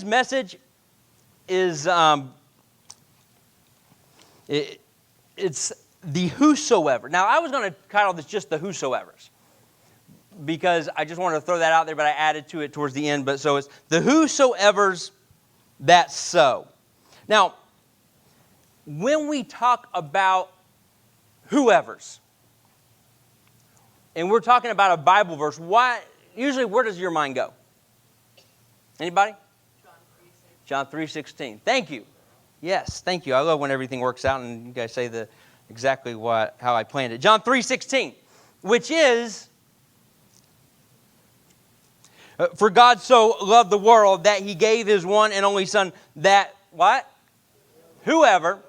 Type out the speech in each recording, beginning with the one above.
message is it's the whosoever. Now, I was going to title this just the whosoevers because I just wanted to throw that out there, but I added to it towards the end. But so it's the whosoevers that sow. Now, when we talk about whoever's, and we're talking about a Bible verse, usually where does your mind go? Anybody? John 3:16. Thank you. Yes, thank you. I love when everything works out and you guys say exactly how I planned it. John 3:16, which is, for God so loved the world that he gave his one and only Son, that, what? Whoever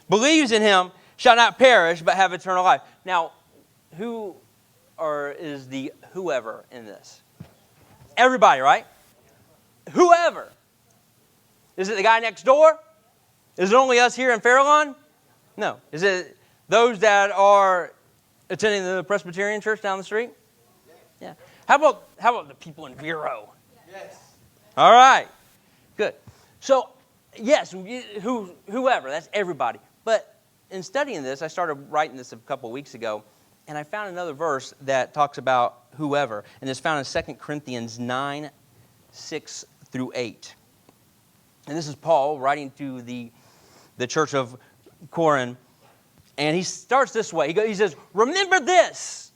believes in him shall not perish but have eternal life. Now, is the whoever in this? Everybody, right? Whoever. Is it the guy next door? Is it only us here in Farallon? No. Is it those that are attending the Presbyterian church down the street? Yeah. How about the people in Vero? Yes. All right. Good. So, yes, whoever, that's everybody. But in studying this, I started writing this a couple of weeks ago, and I found another verse that talks about whoever, and it's found in 2 Corinthians 9, 6 through 8. And this is Paul writing to the church of Corinth, and he starts this way. He says, remember this.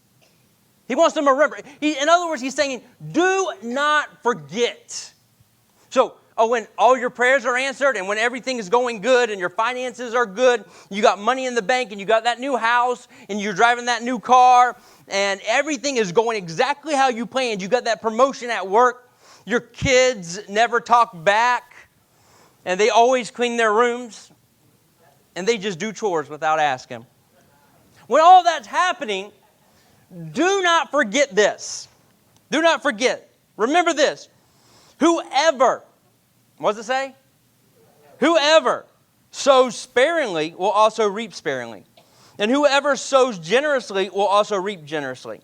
He wants them to remember. In other words, he's saying, do not forget. So, when all your prayers are answered and when everything is going good and your finances are good, you got money in the bank and you got that new house and you're driving that new car and everything is going exactly how you planned. You got that promotion at work. Your kids never talk back and they always clean their rooms and they just do chores without asking. When all that's happening, do not forget this. Do not forget. Remember this. Whoever, what does it say? Whoever sows sparingly will also reap sparingly. And whoever sows generously will also reap generously.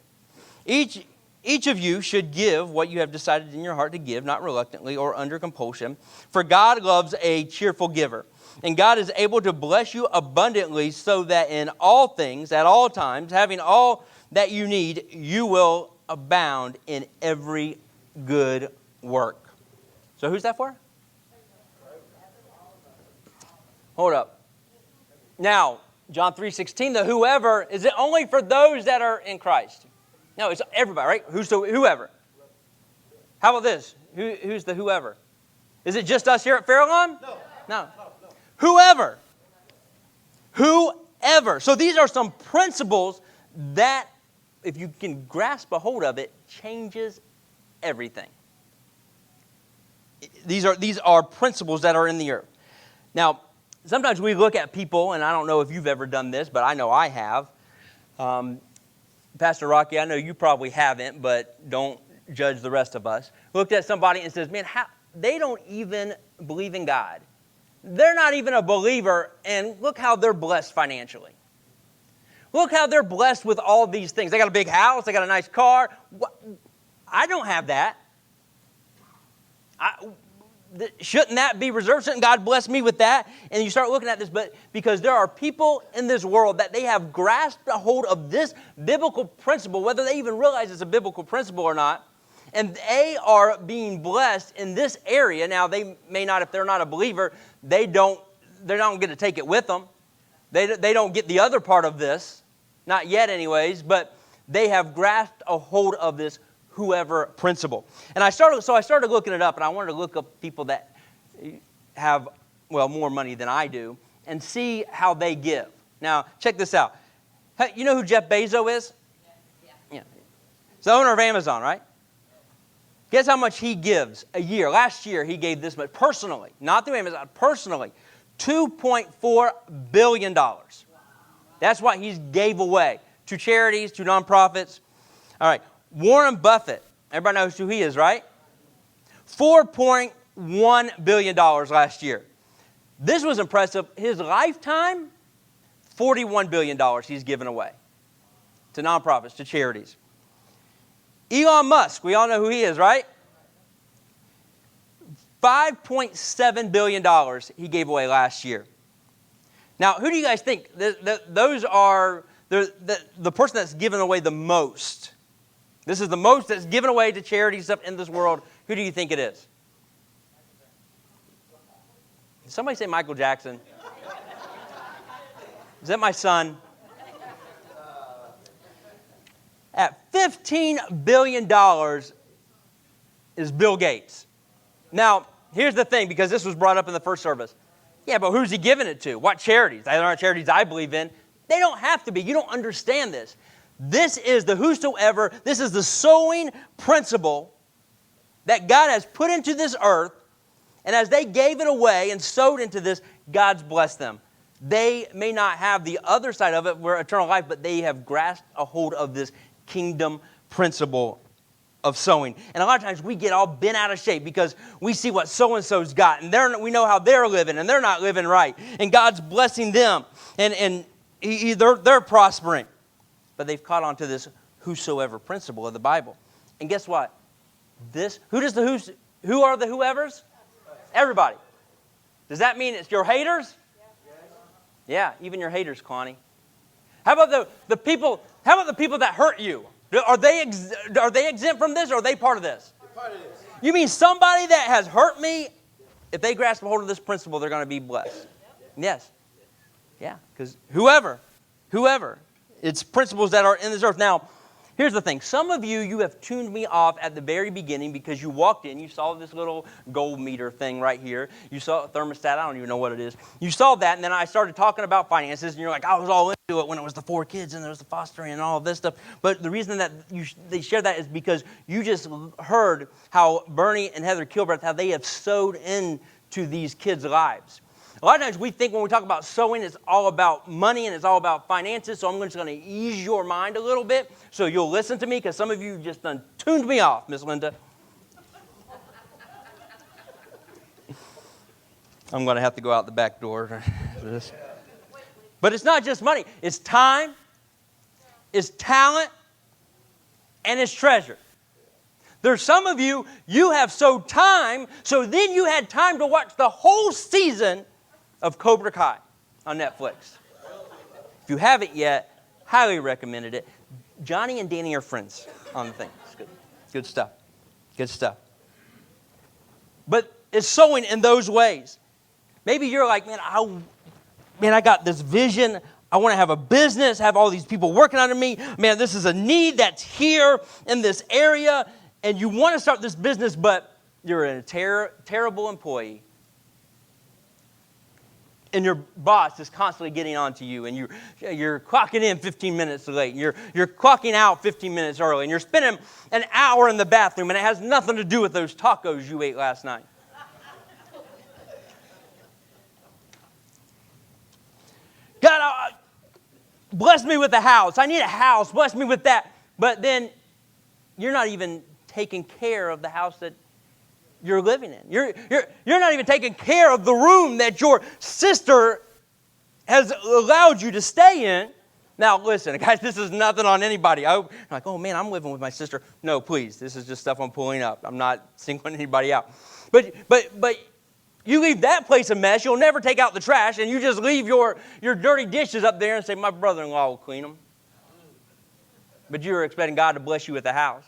Each of you should give what you have decided in your heart to give, not reluctantly or under compulsion. For God loves a cheerful giver. And God is able to bless you abundantly so that in all things, at all times, having all that you need, you will abound in every good work. So who's that for? Hold up. Now, John 3:16, the whoever, is it only for those that are in Christ? No, it's everybody, right? Whoever. How about this? Who's the whoever? Is it just us here at Farallon? No. Whoever. Whoever. So these are some principles that, if you can grasp a hold of it, changes everything. These are principles that are in the earth. Now, sometimes we look at people, and I don't know if you've ever done this, but I know I have. Pastor Rocky, I know you probably haven't, but don't judge the rest of us. Looked at somebody and says, man, they don't even believe in God. They're not even a believer, and look how they're blessed financially. Look how they're blessed with all these things. They got a big house. They got a nice car. I don't have that. Shouldn't that be reserved? Shouldn't God bless me with that? And you start looking at this, but because there are people in this world that they have grasped a hold of this biblical principle, whether they even realize it's a biblical principle or not, and they are being blessed in this area. Now, they may not, if they're not a believer, they don't get to take it with them. They don't get the other part of this, not yet anyways, but they have grasped a hold of this whoever principle. And I started looking it up, and I wanted to look up people that have, more money than I do, and see how they give. Now, check this out. You know who Jeff Bezos is? Yeah. He's the owner of Amazon, right? Guess how much he gives a year? Last year, he gave this much personally, not through Amazon, personally, $2.4 billion. That's what he gave away to charities, to nonprofits. All right. Warren Buffett, everybody knows who he is, right? $4.1 billion last year. This was impressive. His lifetime, $41 billion he's given away to nonprofits, to charities. Elon Musk, we all know who he is, right? $5.7 billion he gave away last year. Now, who do you guys think? Those are the person that's given away the most. This is the most that's given away to charity stuff in this world. Who do you think it is? Did somebody say Michael Jackson? Is that my son? At $15 billion is Bill Gates. Now, here's the thing, because this was brought up in the first service. Yeah, but who's he giving it to? What charities? They aren't charities I believe in. They don't have to be. You don't understand this. This is the whosoever. This is the sowing principle that God has put into this earth. And as they gave it away and sowed into this, God's blessed them. They may not have the other side of it, where eternal life, but they have grasped a hold of this kingdom principle of sowing. And a lot of times we get all bent out of shape because we see what so-and-so's got, and we know how they're living, and they're not living right. And God's blessing them, and they're prospering. But they've caught on to this whosoever principle of the Bible. And guess what? Who are the whoevers? Everybody. Does that mean it's your haters? Yeah, even your haters, Connie. How about the people that hurt you? Are they exempt from this, or are they part of this? They're part of this. You mean somebody that has hurt me, if they grasp a hold of this principle, they're going to be blessed? Yes. Yeah, because whoever, it's principles that are in this earth. Now, here's the thing. Some of you have tuned me off at the very beginning because you walked in, you saw this little gold meter thing right here. You saw a thermostat. I don't even know what it is. You saw that, and then I started talking about finances, and you're like, I was all into it when it was the 4 kids, and there was the fostering and all of this stuff. But the reason that they share that is because you just heard how Bernie and Heather Kilbreth, how they have sowed into these kids' lives. A lot of times we think when we talk about sowing, it's all about money and it's all about finances. So I'm just going to ease your mind a little bit so you'll listen to me, because some of you just done tuned me off, Miss Linda. I'm going to have to go out the back door for this. But it's not just money. It's time, it's talent, and it's treasure. There's some of you have sowed time, so then you had time to watch the whole season of Cobra Kai on Netflix. If you haven't yet, highly recommended it. Johnny and Danny are friends on the thing. It's good. Good stuff. Good stuff. But it's sowing in those ways. Maybe you're like, man, I got this vision. I want to have a business, have all these people working under me. Man, this is a need that's here in this area. And you want to start this business, but you're a terrible employee. And your boss is constantly getting on to you, and you're clocking in 15 minutes late, and you're clocking out 15 minutes early, and you're spending an hour in the bathroom, and it has nothing to do with those tacos you ate last night. God, bless me with a house. I need a house. Bless me with that. But then you're not even taking care of the house that you're living in. You're not even taking care of the room that your sister has allowed you to stay in. Now, listen, guys, this is nothing on anybody. I'm like, oh, man, I'm living with my sister. No, please, this is just stuff I'm pulling up. I'm not singling anybody out. But you leave that place a mess. You'll never take out the trash, and you just leave your dirty dishes up there and say, my brother-in-law will clean them. But you're expecting God to bless you with a house.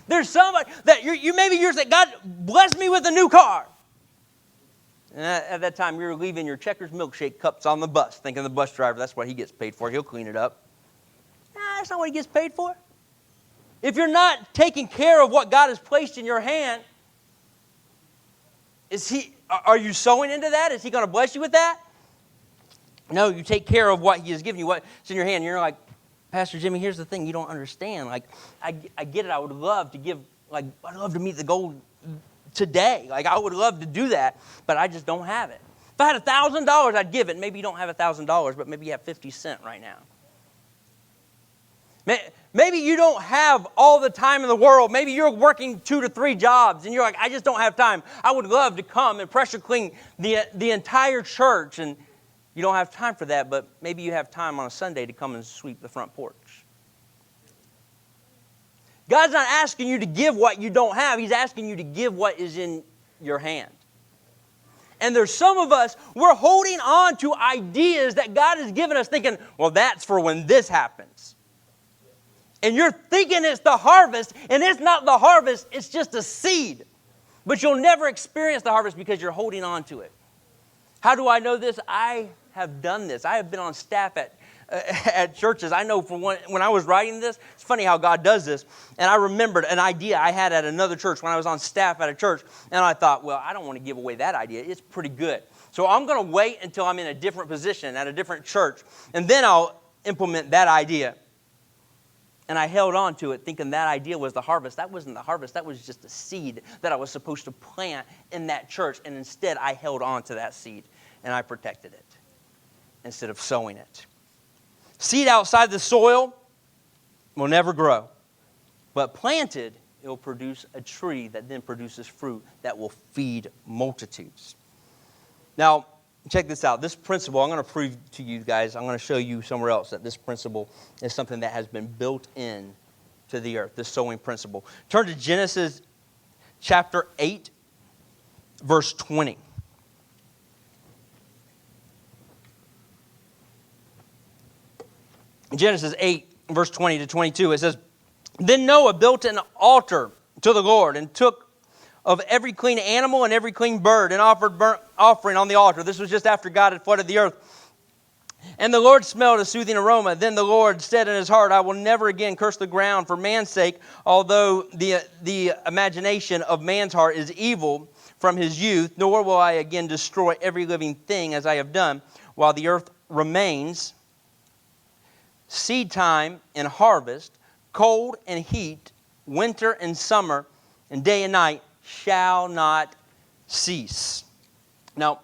There's somebody that you're saying, God, bless me with a new car. And at that time, you're leaving your Checkers milkshake cups on the bus, thinking the bus driver, that's what he gets paid for. He'll clean it up. Nah, that's not what he gets paid for. If you're not taking care of what God has placed in your hand, are you sowing into that? Is he going to bless you with that? No, you take care of what he has given you, what's in your hand. You're like, Pastor Jimmy, here's the thing you don't understand. Like, I get it. I would love to give, I'd love to meet the goal today. I would love to do that, but I just don't have it. If I had $1,000, I'd give it. Maybe you don't have $1,000, but maybe you have 50 cents right now. Maybe you don't have all the time in the world. Maybe you're working 2 to 3 jobs, and you're like, I just don't have time. I would love to come and pressure clean the entire church, and you don't have time for that, but maybe you have time on a Sunday to come and sweep the front porch. God's not asking you to give what you don't have. He's asking you to give what is in your hand. And there's some of us, we're holding on to ideas that God has given us thinking, well, that's for when this happens. And you're thinking it's the harvest, and it's not the harvest, it's just a seed. But you'll never experience the harvest because you're holding on to it. How do I know this? I have done this. I have been on staff at churches. I know when I was writing this, it's funny how God does this. And I remembered an idea I had at another church when I was on staff at a church. And I thought, well, I don't want to give away that idea. It's pretty good. So I'm going to wait until I'm in a different position at a different church. And then I'll implement that idea. And I held on to it thinking that idea was the harvest. That wasn't the harvest. That was just a seed that I was supposed to plant in that church. And instead, I held on to that seed and I protected it instead of sowing it. Seed outside the soil will never grow. But planted, it will produce a tree that then produces fruit that will feed multitudes. Now, check this out. This principle, I'm going to prove to you guys, I'm going to show you somewhere else that this principle is something that has been built in to the earth, this sowing principle. Turn to Genesis chapter 8, verse 20. In Genesis 8, verse 20 to 22, it says, Then Noah built an altar to the Lord and took of every clean animal and every clean bird and offered burnt offering on the altar. This was just after God had flooded the earth. And the Lord smelled a soothing aroma. Then the Lord said in his heart, I will never again curse the ground for man's sake, although the imagination of man's heart is evil from his youth, nor will I again destroy every living thing as I have done while the earth remains. Seed time and harvest, cold and heat, winter and summer, and day and night shall not cease. Now,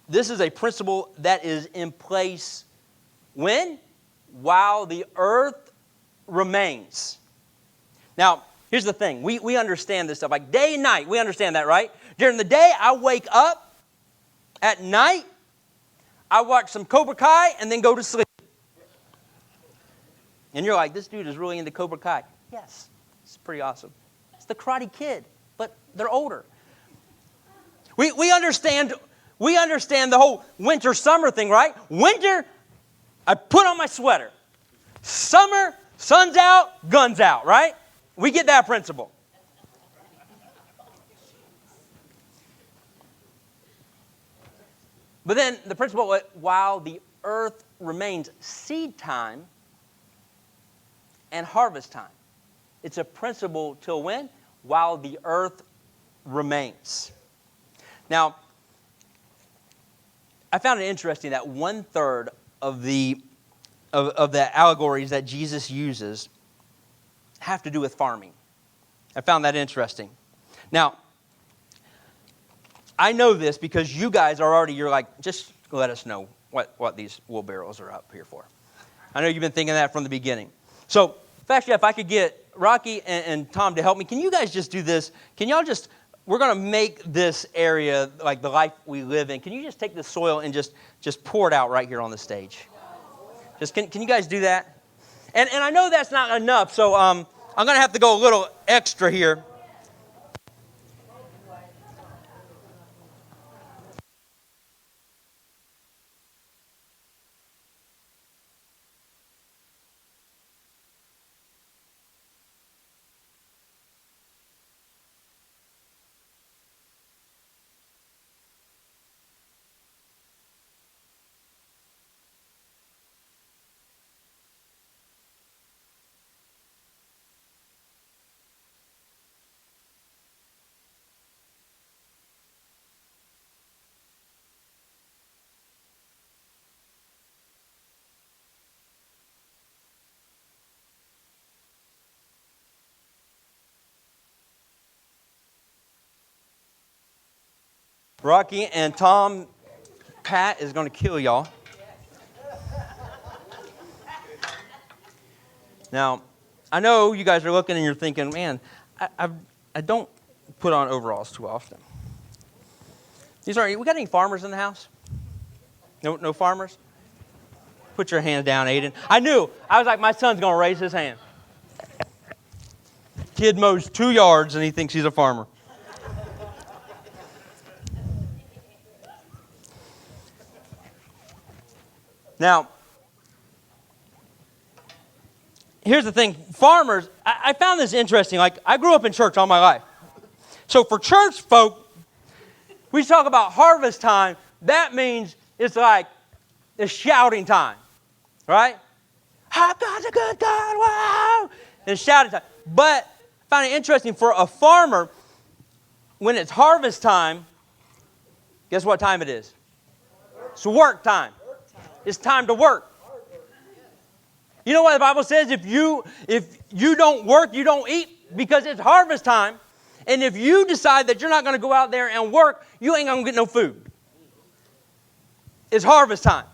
this is a principle that is in place when? While the earth remains. Now, here's the thing. We understand this stuff. Like day and night, we understand that, right? During the day, I wake up. At night, I watch some Cobra Kai and then go to sleep. And you're like, this dude is really into Cobra Kai. Yes, it's pretty awesome. It's the Karate Kid, but they're older. We understand the whole winter-summer thing, right? Winter, I put on my sweater. Summer, sun's out, guns out, right? We get that principle. But then the principle, while the earth remains, seed time and harvest time. It's a principle till when? While the earth remains. Now, I found it interesting that 1/3 of the allegories that Jesus uses have to do with farming. I found that interesting. Now, I know this because you guys are already, you're like, just let us know what these wheelbarrows are up here for. I know you've been thinking that from the beginning. So, actually, if I could get Rocky and Tom to help me, can you guys just do this? Can y'all just, we're going to make this area like the life we live in. Can you just take the soil and just pour it out right here on the stage? Just can you guys do that? And I know that's not enough, so I'm going to have to go a little extra here. Rocky and Tom, Pat is going to kill y'all. Now, I know you guys are looking and you're thinking, man, I don't put on overalls too often. We got any farmers in the house? No farmers? Put your hand down, Aiden. I was like, my son's going to raise his hand. Kid mows 2 yards and he thinks he's a farmer. Now, here's the thing. Farmers, I found this interesting. Like, I grew up in church all my life. So for church folk, we talk about harvest time. That means it's like it's shouting time, right? Oh, God's a good God, wow! And shouting time. But I find it interesting for a farmer, when it's harvest time, guess what time it is? It's work time. It's time to work. You know what the Bible says? If you don't work, you don't eat, because it's harvest time. And if you decide that you're not going to go out there and work, you ain't going to get no food. It's harvest time.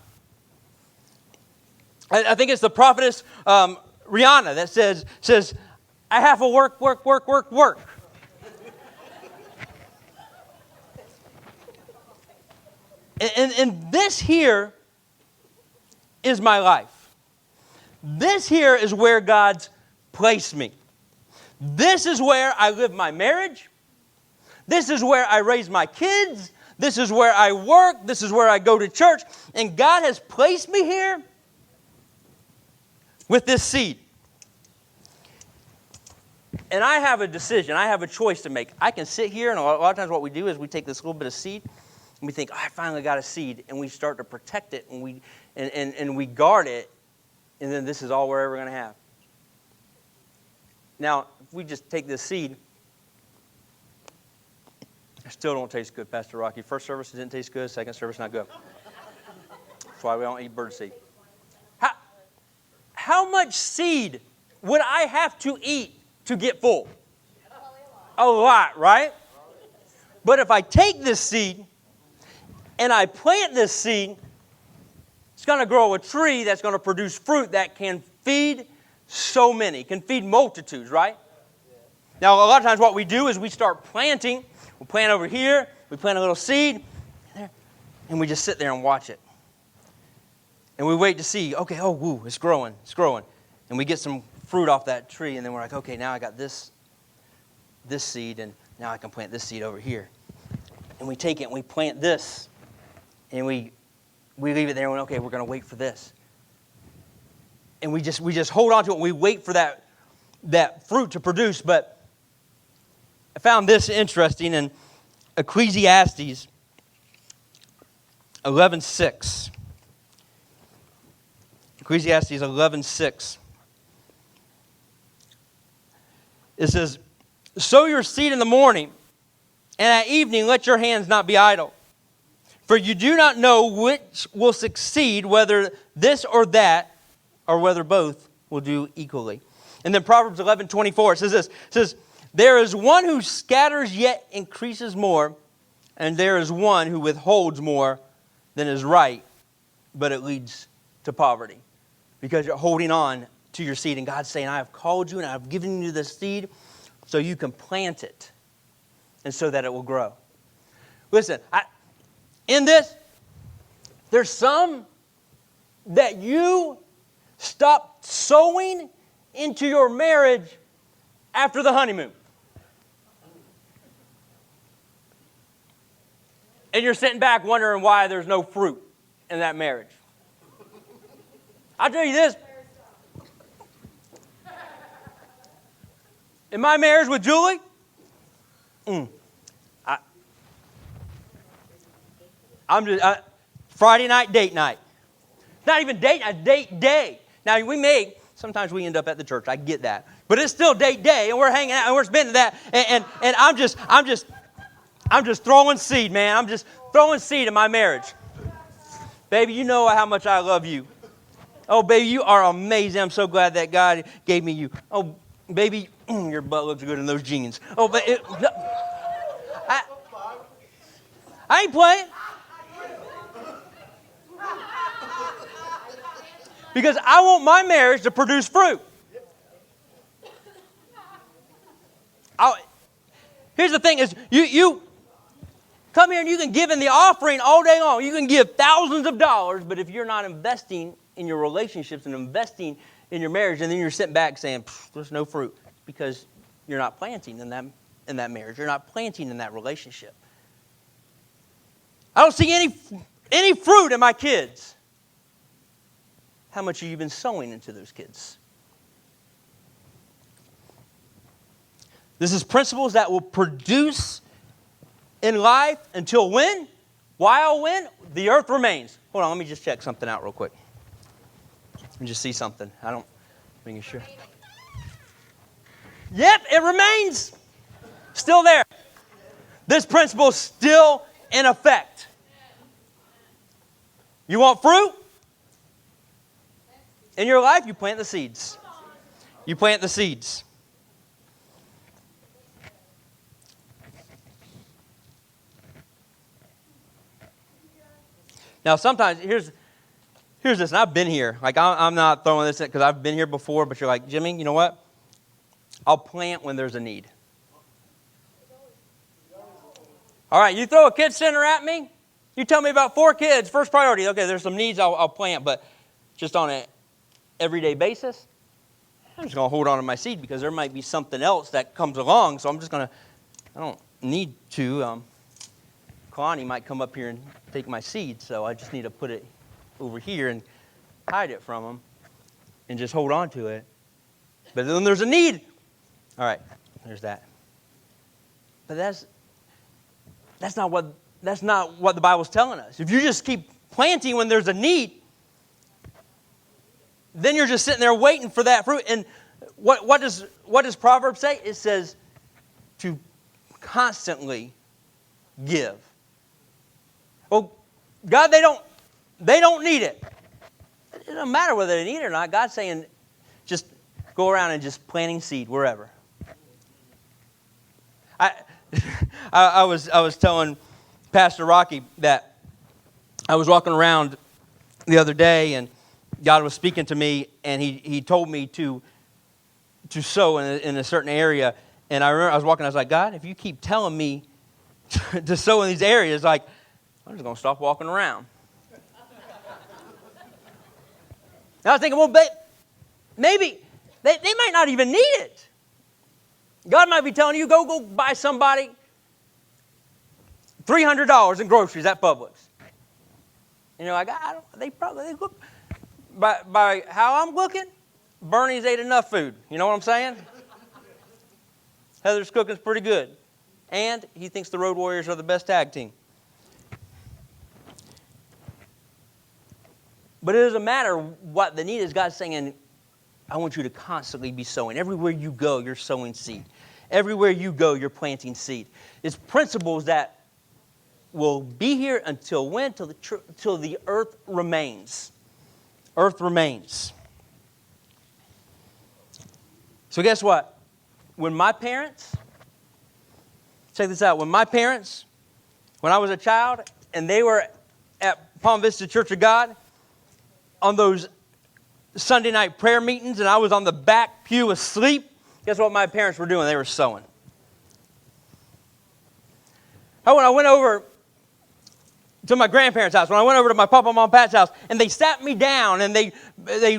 I think it's the prophetess Rihanna that says, I have to work. And this here is my life. This here is where God's placed me. This is where I live my marriage. This is where I raise my kids. This is where I work. This is where I go to church. And God has placed me here with this seed. And I have a decision. I have a choice to make. I can sit here, and a lot of times what we do is we take this little bit of seed, and we think, oh, I finally got a seed, and we start to protect it, and we guard it, and then this is all we're ever going to have. Now, if we just take this seed, it still don't taste good, Pastor Rocky. First service, it didn't taste good. Second service, not good. That's why we don't eat bird seed. How much seed would I have to eat to get full? A lot, right? But if I take this seed and I plant this seed, it's going to grow a tree that's going to produce fruit that can feed so many, can feed multitudes, right? Now, a lot of times what we do is we start planting. We plant over here, we plant a little seed, and we just sit there and watch it. And we wait to see, okay, oh, woo, it's growing. And we get some fruit off that tree, and then we're like, okay, now I got this seed, and now I can plant this seed over here. And we take it and we plant this, and we leave it there, and we're, okay, we're going to wait for this. And we just hold on to it, and we wait for that fruit to produce. But I found this interesting in Ecclesiastes 11:6. Ecclesiastes 11:6. It says, sow your seed in the morning, and at evening let your hands not be idle. For you do not know which will succeed, whether this or that, or whether both will do equally. And then Proverbs 11:24, it says this. It says, there is one who scatters yet increases more, and there is one who withholds more than is right, but it leads to poverty. Because you're holding on to your seed, and God's saying, I have called you and I've given you this seed so you can plant it and so that it will grow. Listen, in this, there's some that you stop sowing into your marriage after the honeymoon. And you're sitting back wondering why there's no fruit in that marriage. I'll tell you this. In my marriage with Julie, Friday night, date night. Not even date night, date day. Now, sometimes we end up at the church. I get that. But it's still date day, and we're hanging out, and we're spending that. And I'm just throwing seed, man. I'm just throwing seed in my marriage. Baby, you know how much I love you. Oh, baby, you are amazing. I'm so glad that God gave me you. Oh, baby, your butt looks good in those jeans. Oh, but I ain't playing. Because I want my marriage to produce fruit. Here's the thing is, you come here and you can give in the offering all day long. You can give thousands of dollars, but if you're not investing in your relationships and investing in your marriage, and then you're sitting back saying, there's no fruit, because you're not planting in that marriage. You're not planting in that relationship. I don't see any fruit in my kids. how much have you been sowing into those kids? This is principles that will produce in life until when? While when? The earth remains. Hold on, let me just check something out real quick. Let me just see something. Making sure. Yep, it remains. Still there. This principle is still in effect. You want fruit? In your life, you plant the seeds. You plant the seeds. Now, sometimes, here's this, and I've been here. Like, I'm not throwing this in because I've been here before, but you're like, Jimmy, you know what? I'll plant when there's a need. All right, you throw a kid center at me, you tell me about 4 kids, first priority. Okay, there's some needs I'll plant, but just on an everyday basis, I'm just going to hold on to my seed because there might be something else that comes along, so I'm just going to, I don't need to. Kalani might come up here and take my seed, so I just need to put it over here and hide it from him and just hold on to it. But then there's a need. All right, there's that. But that's not what the Bible's telling us. If you just keep planting when there's a need, then you're just sitting there waiting for that fruit. And what does Proverbs say? It says to constantly give. Well, God, they don't need it. It doesn't matter whether they need it or not. God's saying just go around and just planting seed wherever. I was telling Pastor Rocky that I was walking around the other day and God was speaking to me and he told me to sow in a certain area. And I remember I was walking, I was like, God, if you keep telling me to sow in these areas, like, I'm just going to stop walking around. And I was thinking, well, maybe they might not even need it. God might be telling you, go buy somebody $300 in groceries at Publix. And you're like, they look, by how I'm looking, Bernie's ate enough food. You know what I'm saying? Heather's cooking's pretty good. And he thinks the Road Warriors are the best tag team. But it doesn't matter what the need is. God's saying, I want you to constantly be sowing. Everywhere you go, you're sowing seed. Everywhere you go, you're planting seed. It's principles that will be here until when? Till the earth remains. Earth remains. So guess what? When my parents, check this out, when I was a child, and they were at Palm Vista Church of God, on those Sunday night prayer meetings, and I was on the back pew asleep, guess what my parents were doing? They were sowing. When I went over to my grandparents' house, when I went over to my Papa, Mom, Pat's house, and they sat me down, and they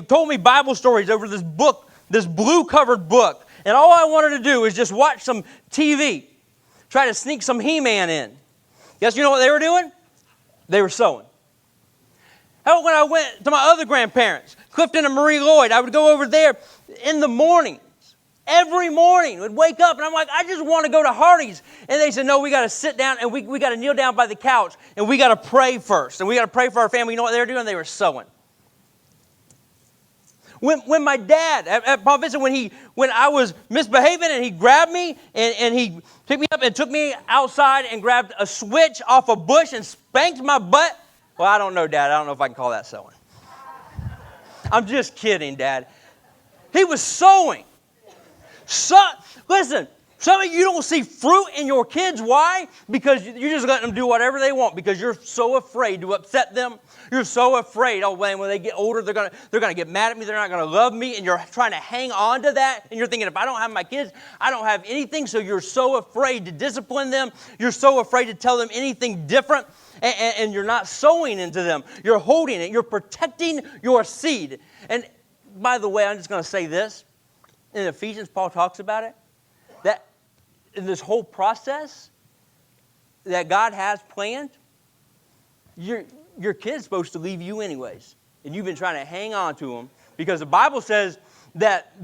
told me Bible stories over this book, this blue-covered book, and all I wanted to do was just watch some TV, try to sneak some He-Man in. Guess you know what they were doing? They were sowing. How when I went to my other grandparents, Clifton and Marie Lloyd, I would go over there in the mornings. Every morning, would wake up, and I'm like, I just want to go to Hardee's. And they said, no, we got to sit down, and we got to kneel down by the couch, and we got to pray first. And we got to pray for our family. You know what they were doing? They were sowing. When my dad, at Palm Vista, when I was misbehaving, and he grabbed me, and he picked me up and took me outside and grabbed a switch off a bush and spanked my butt. Well, I don't know, Dad. I don't know if I can call that sowing. I'm just kidding, Dad. He was sowing. Listen, some of you don't see fruit in your kids. Why? Because you're just letting them do whatever they want because you're so afraid to upset them. You're so afraid, when they get older, they're gonna get mad at me. They're not going to love me. And you're trying to hang on to that. And you're thinking, if I don't have my kids, I don't have anything. So you're so afraid to discipline them. You're so afraid to tell them anything different. And you're not sowing into them. You're holding it. You're protecting your seed. And by the way, I'm just going to say this. In Ephesians, Paul talks about it. That in this whole process that God has planned, your kid's supposed to leave you anyways. and you've been trying to hang on to them, because the Bible says that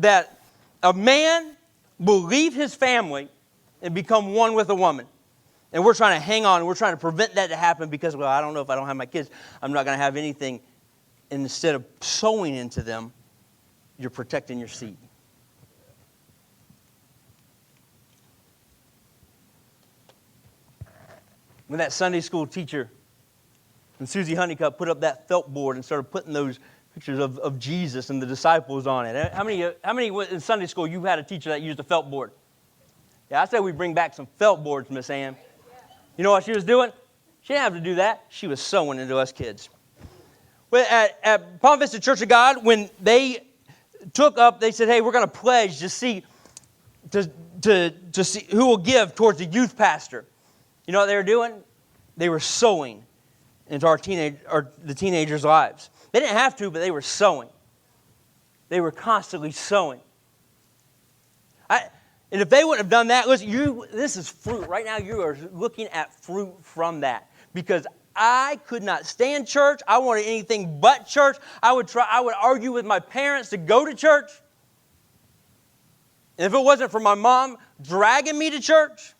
a man will leave his family and become one with a woman. And we're trying to hang on, and we're trying to prevent that to happen because, well, I don't know, if I don't have my kids, I'm not going to have anything. And instead of sowing into them, you're protecting your seed. When that Sunday school teacher and Susie Honeycutt put up that felt board and started putting those pictures of Jesus and the disciples on it. How many in Sunday school you had a teacher that used a felt board? Yeah, I said we bring back some felt boards, Miss Ann. You know what she was doing? She didn't have to do that. She was sowing into us kids. Well, at Palm Vista Church of God, when they took up, they said, hey, we're going to pledge to see who will give towards the youth pastor. You know what they were doing? They were sowing into the teenagers' lives. They didn't have to, but they were sowing. They were constantly sowing. And if they wouldn't have done that, listen, this is fruit. Right now you are looking at fruit from that. Because I could not stand church. I wanted anything but church. I would argue with my parents to go to church. And if it wasn't for my mom dragging me to church,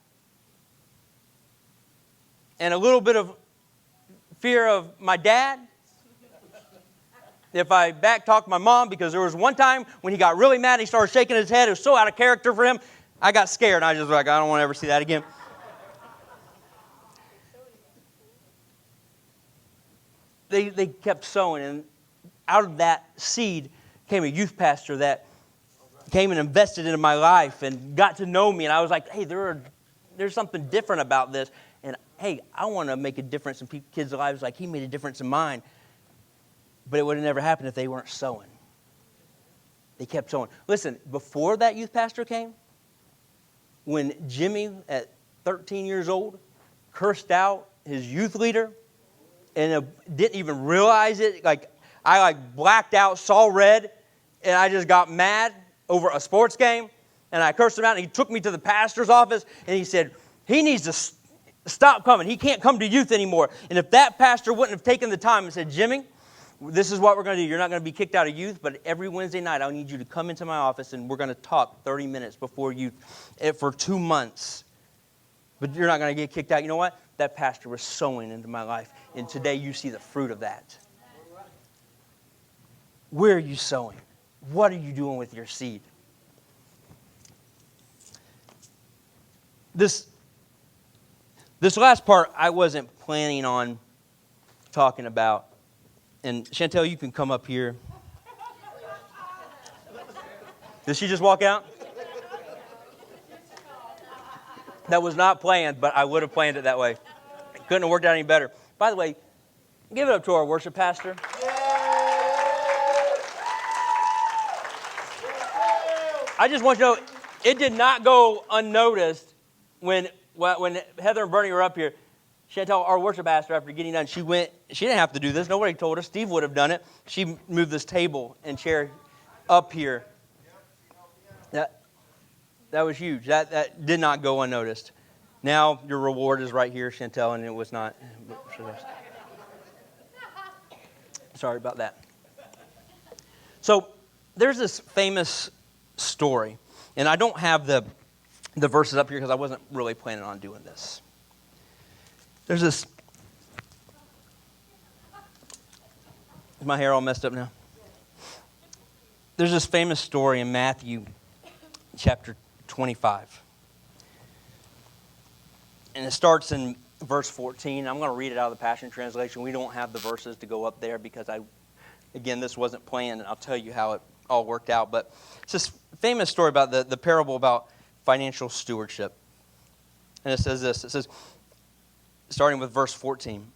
and a little bit of fear of my dad, if I backtalked my mom, because there was one time when he got really mad, he started shaking his head. It was so out of character for him. I got scared. I just was like, I don't want to ever see that again. They kept sowing, and out of that seed came a youth pastor that came and invested into my life and got to know me. And I was like, hey, there's something different about this. And hey, I want to make a difference in kids' lives like he made a difference in mine. But it would have never happened if they weren't sowing. They kept sowing. Listen, before that youth pastor came, when Jimmy, at 13 years old, cursed out his youth leader and didn't even realize it, I blacked out, saw red, and I just got mad over a sports game, and I cursed him out, and he took me to the pastor's office, and he said, he needs to stop coming. He can't come to youth anymore. And if that pastor wouldn't have taken the time and said, Jimmy, this is what we're going to do. You're not going to be kicked out of youth, but every Wednesday night I need you to come into my office and we're going to talk 30 minutes before youth for 2 months. But you're not going to get kicked out. You know what? That pastor was sowing into my life. And today you see the fruit of that. Where are you sowing? What are you doing with your seed? This last part I wasn't planning on talking about. And Chantel, you can come up here. Did she just walk out? That was not planned, but I would have planned it that way. Couldn't have worked out any better. By the way, give it up to our worship pastor. I just want you to know, it did not go unnoticed when Heather and Bernie were up here. Chantel, our worship pastor, after getting done, she didn't have to do this. Nobody told her. Steve would have done it. She moved this table and chair up here. That was huge. That did not go unnoticed. Now your reward is right here, Chantel, and it was not. Sorry about that. So there's this famous story, and I don't have the verses up here because I wasn't really planning on doing this. There's this. Is my hair all messed up now? There's this famous story in Matthew chapter 25. And it starts in verse 14. I'm going to read it out of the Passion Translation. We don't have the verses to go up there because again, this wasn't planned, and I'll tell you how it all worked out. But it's this famous story about the parable about financial stewardship. And it says this. It says, starting with verse 14.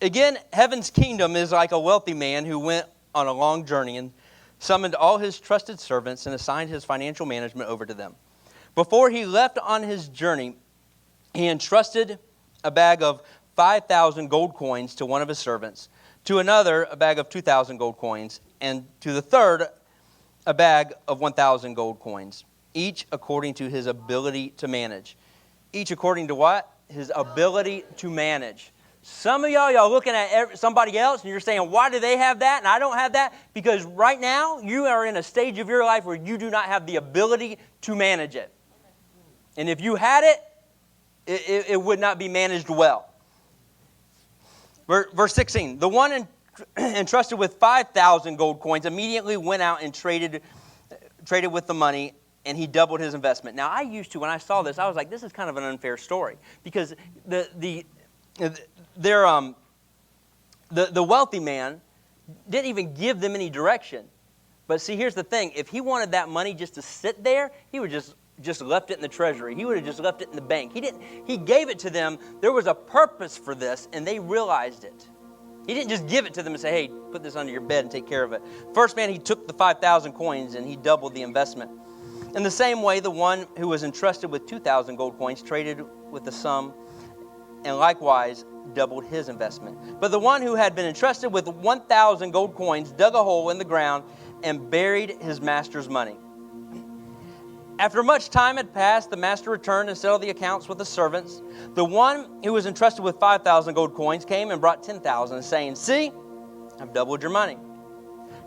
Again, heaven's kingdom is like a wealthy man who went on a long journey and summoned all his trusted servants and assigned his financial management over to them. Before he left on his journey, he entrusted a bag of 5,000 gold coins to one of his servants, to another a bag of 2,000 gold coins, and to the third a bag of 1,000 gold coins, each according to his ability to manage. Each according to what? His ability to manage. Some of y'all looking at somebody else and you're saying, why do they have that and I don't have that? Because right now you are in a stage of your life where you do not have the ability to manage it. And if you had it, it would not be managed well. Verse 16, the one entrusted with 5,000 gold coins immediately went out and traded with the money, and he doubled his investment. Now, I used to, when I saw this, I was like, this is kind of an unfair story. Because the wealthy man didn't even give them any direction. But see, here's the thing. If he wanted that money just to sit there, he would just left it in the treasury. He would have just left it in the bank. He gave it to them. There was a purpose for this, and they realized it. He didn't just give it to them and say, hey, put this under your bed and take care of it. First man, he took the 5,000 coins and he doubled the investment. In the same way, the one who was entrusted with 2,000 gold coins traded with the sum and likewise doubled his investment. But the one who had been entrusted with 1,000 gold coins dug a hole in the ground and buried his master's money. After much time had passed, the master returned and settled the accounts with the servants. The one who was entrusted with 5,000 gold coins came and brought 10,000, saying, see, I've doubled your money.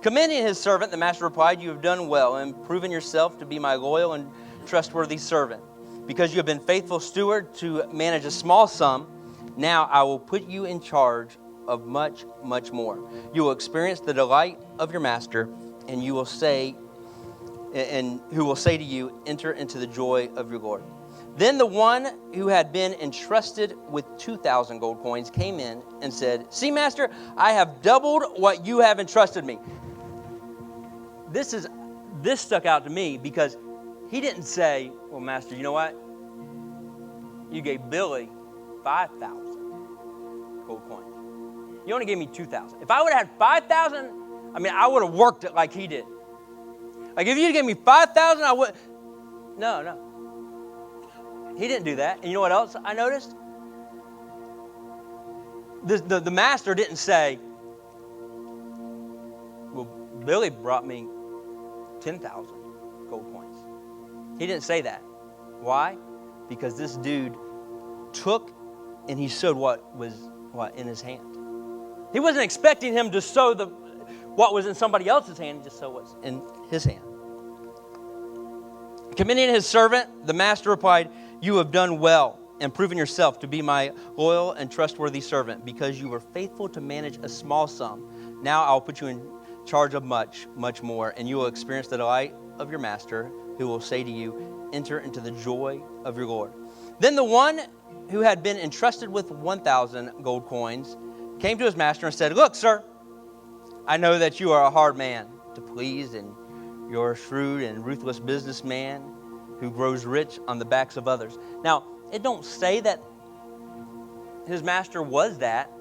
Commending his servant, the master replied, you have done well and proven yourself to be my loyal and trustworthy servant. Because you have been faithful steward to manage a small sum, now I will put you in charge of much, much more. You will experience the delight of your master, and you will say, and who will say to you, enter into the joy of your Lord. Then the one who had been entrusted with 2,000 gold coins came in and said, see, master, I have doubled what you have entrusted me. This stuck out to me because he didn't say, well, master, you know what? You gave Billy 5,000 gold coins. You only gave me 2,000. If I would have had 5,000, I would have worked it like he did. Like if you gave me 5,000, I would. No. He didn't do that. And you know what else I noticed? The master didn't say, well, Billy brought me 10,000 gold coins. He didn't say that. Why? Because this dude took and he sowed what was in his hand. He wasn't expecting him to sow what was in somebody else's hand, he just sowed what's in his hand. Commending his servant, the master replied, you have done well and proven yourself to be my loyal and trustworthy servant because you were faithful to manage a small sum. Now I'll put you in charge of much, much more, and you will experience the delight of your master, who will say to you, enter into the joy of your Lord. Then the one who had been entrusted with 1,000 gold coins came to his master and said, look, sir, I know that you are a hard man to please, and you're a shrewd and ruthless businessman who grows rich on the backs of others. Now, it don't say that his master was that.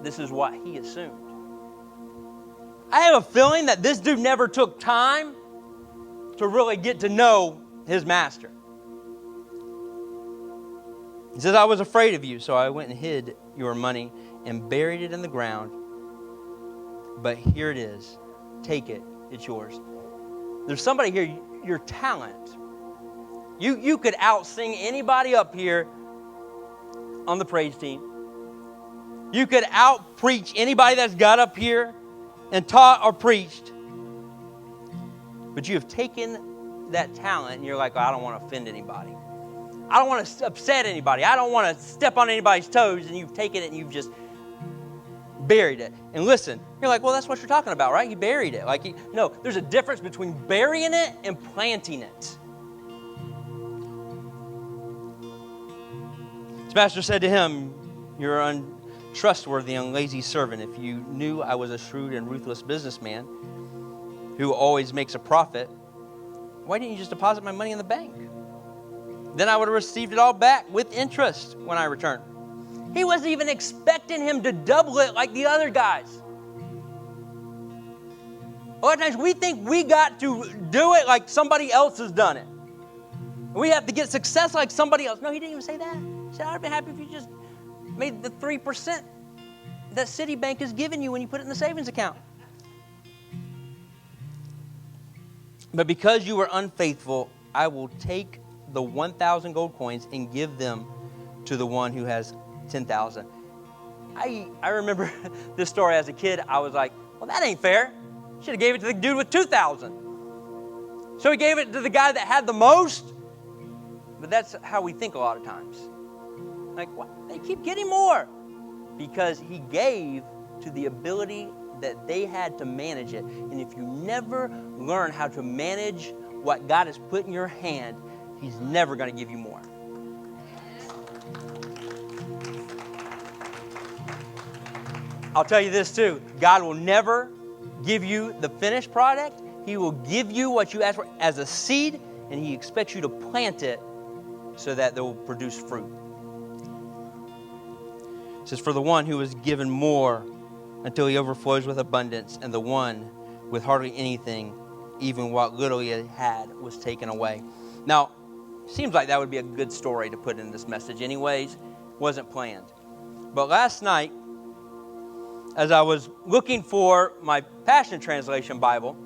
This is what he assumed. I have a feeling that this dude never took time to really get to know his master. He says, I was afraid of you, so I went and hid your money and buried it in the ground. But here it is. Take it. It's yours. There's somebody here, your talent. You could out-sing anybody up here on the praise team. You could out-preach anybody that's got up here and taught or preached. But you have taken that talent and you're like, I don't want to offend anybody. I don't want to upset anybody. I don't want to step on anybody's toes. And you've taken it and you've just buried it. And listen, you're like, well, that's what you're talking about, right? You buried it. No, there's a difference between burying it and planting it. His master said to him, you're untrustworthy and lazy servant. If you knew I was a shrewd and ruthless businessman who always makes a profit, why didn't you just deposit my money in the bank? Then I would have received it all back with interest when I returned. He wasn't even expecting him to double it like the other guys. A lot of times we think we got to do it like somebody else has done it. We have to get success like somebody else. No, he didn't even say that. He said, I'd be happy if you just made the 3% that Citibank is giving you when you put it in the savings account. But because you were unfaithful, I will take the 1,000 gold coins and give them to the one who has 10,000. I remember this story as a kid. I was like, well, that ain't fair. Should have gave it to the dude with 2,000. So he gave it to the guy that had the most. But that's how we think a lot of times. Like, what? They keep getting more. Because he gave to the ability that they had to manage it. And if you never learn how to manage what God has put in your hand, he's never going to give you more. I'll tell you this too. God will never give you the finished product. He will give you what you ask for as a seed, and he expects you to plant it so that they will produce fruit. It says, for the one who was given more until he overflows with abundance, and the one with hardly anything, even what little he had, was taken away. Now, seems like that would be a good story to put in this message anyways. Wasn't planned. But last night, as I was looking for my Passion Translation Bible,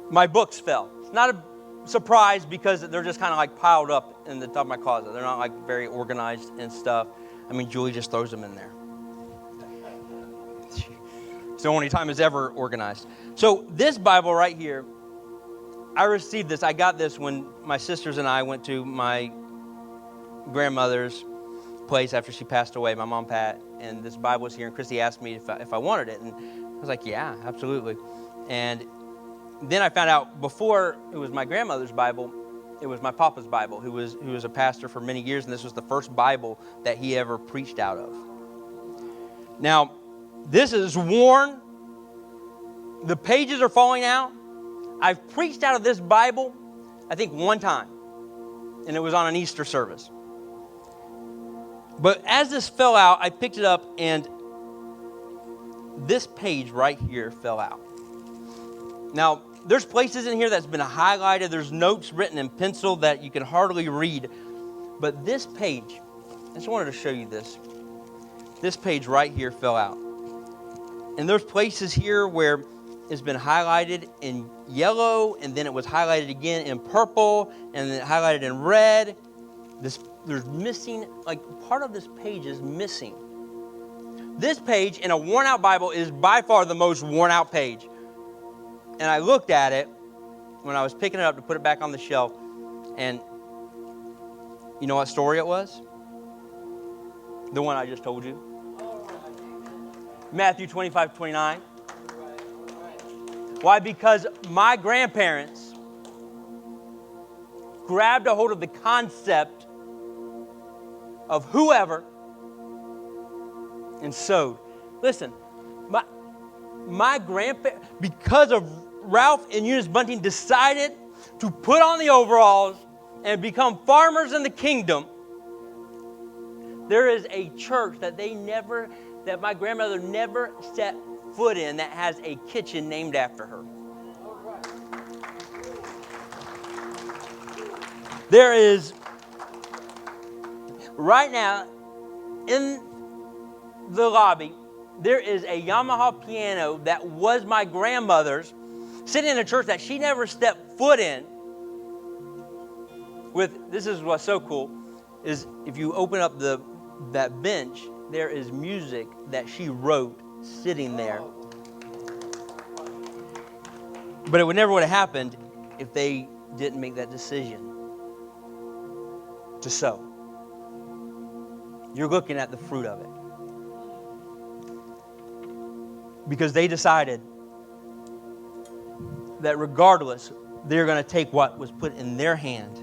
my books fell. It's not a surprise because they're just kind of like piled up in the top of my closet. They're not like very organized and stuff. I mean, Julie just throws them in there. It's the only time it's ever organized. So this Bible right here, I received this. I got this when my sisters and I went to my grandmother's place after she passed away, my mom, Pat, and this Bible was here, and Christy asked me if I wanted it, and I was like, yeah, absolutely. And then I found out before it was my grandmother's Bible, it was my papa's Bible, who was a pastor for many years, and this was the first Bible that he ever preached out of. Now, this is worn. The pages are falling out. I've preached out of this Bible, I think, one time, and it was on an Easter service. But as this fell out, I picked it up, and this page right here fell out. Now, there's places in here that's been highlighted. There's notes written in pencil that you can hardly read. But this page, I just wanted to show you this. This page right here fell out. And there's places here where it's been highlighted in yellow, and then it was highlighted again in purple, and then highlighted in red. There's missing, like part of this page is missing. This page in a worn out Bible is by far the most worn out page. And I looked at it when I was picking it up to put it back on the shelf, and you know what story it was? The one I just told you. Matthew 25:29. Why? Because my grandparents grabbed a hold of the concept of whoever and sowed. Listen, my grandparents, because of Ralph and Eunice Bunting, decided to put on the overalls and become farmers in the kingdom. There is a church that that my grandmother never set foot in that has a kitchen named after her. There is, right now, in the lobby, there is a Yamaha piano that was my grandmother's, sitting in a church that she never stepped foot in. This is what's so cool, is if you open up that bench, there is music that she wrote sitting there. But it never would have happened if they didn't make that decision to sow. You're looking at the fruit of it. Because they decided that regardless, they're going to take what was put in their hand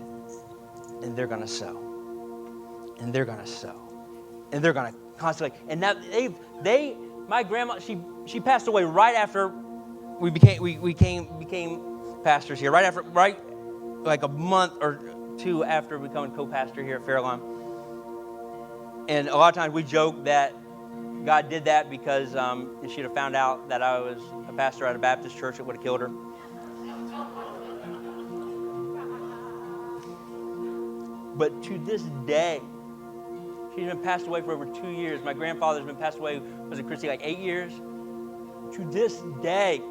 and they're going to sow. And they're going to sow. And they're going to constantly. And now my grandma, she passed away right after we became pastors here. Right like a month or two after becoming co-pastor here at Fairlawn. And a lot of times we joke that God did that because if she'd have found out that I was a pastor at a Baptist church, it would have killed her. But to this day, she's been passed away for over 2 years. My grandfather's been passed away, was it, Christy, like 8 years? To this day,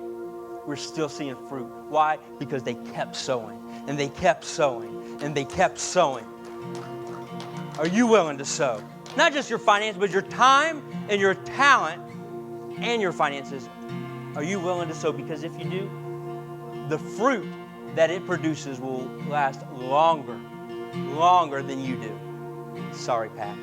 we're still seeing fruit. Why? Because they kept sowing, and they kept sowing, and they kept sowing. Are you willing to sow? Not just your finances, but your time and your talent and your finances. Are you willing to sow? Because if you do, the fruit that it produces will last longer than you do. Sorry, Pat.